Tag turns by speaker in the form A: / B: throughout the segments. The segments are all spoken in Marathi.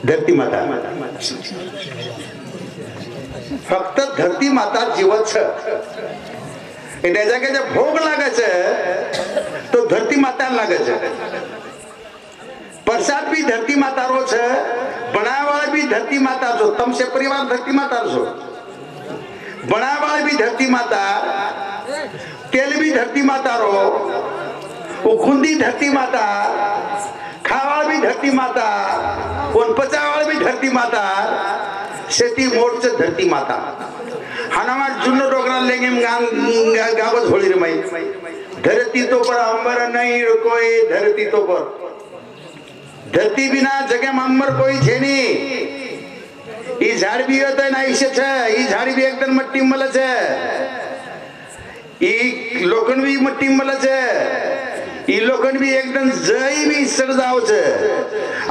A: धरती माता फक्त धरती माता जीवत छ त्याच्या काय भोग लागायचं तो धरती माता लागायचं प्रसाद भी धरती माता रो छ बनावाला भी धरती माता जो तमसे परिवार धरती माता जो बनावाला भी धरती माता तेल भी धरती माता रो उखुंदी धरती माता खावाळ भी धरती माता कोण पचावाळ भी धरती माता शेती मोडच धरती माता हानामा जुन्न डोगरा लेंगे गावच होळी रे माई धरती तो पर अंबर नहीं कोई धरती तो पर धरती बिना जगे अंबर कोई छे नहीं ई झाड भी होत ना आयुष्य छ ई झाड भी एकदम मट्टी मल छ ई लोखंड भी मट्टी मल छ ई लोखंड भी एकदम जई भी सड़ जाव छ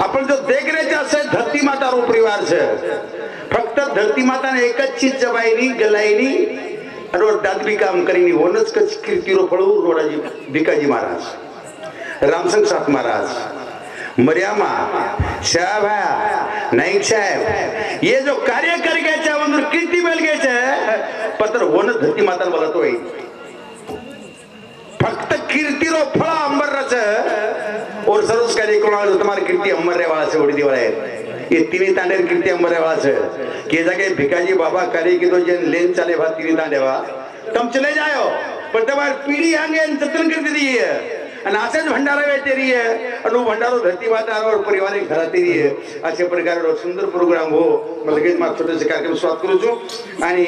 A: आपण जो देख रहे छ असे धरती माता रो परिवार छ फक्त धरती माता ने एकच चीज जबाईनी गलाईनी आणि दात भी काम करीनी होनच कच कीर्तिरो फळू रोडाजी भिकाजी महाराज रामसंग सात महाराज मरियामा शाहभाया नाईक साहेब ये जो कार्य कर गए चे वंदर कीर्ति मिल गए चे पत्र होन धरती माता बोला तो फक्त कीर्ति रो फळा अंबर रच और सर्वस कार्य कोणाला तुम्हारे कीर्ति अंबर रे वाला से ओडी दिवाला है ये तीन तांडे कीर्ति अंबर रे वाला से के जाके भिकाजी बाबा कार्य की तो जन लेन चले भात तीन तांडेवा तुम चले जाओ पर तुम्हारी पीढ़ी आगे जतन कर दी है અને આસે જ ભંડારા વેચી રહી है અને ભંડારો ધરતી માતા और परिवार घरात रही है अशा प्रकारे सुंदर प्रोग्राम हो मला लगेच छोटे कार्यक्रम सुरुवात करू आणि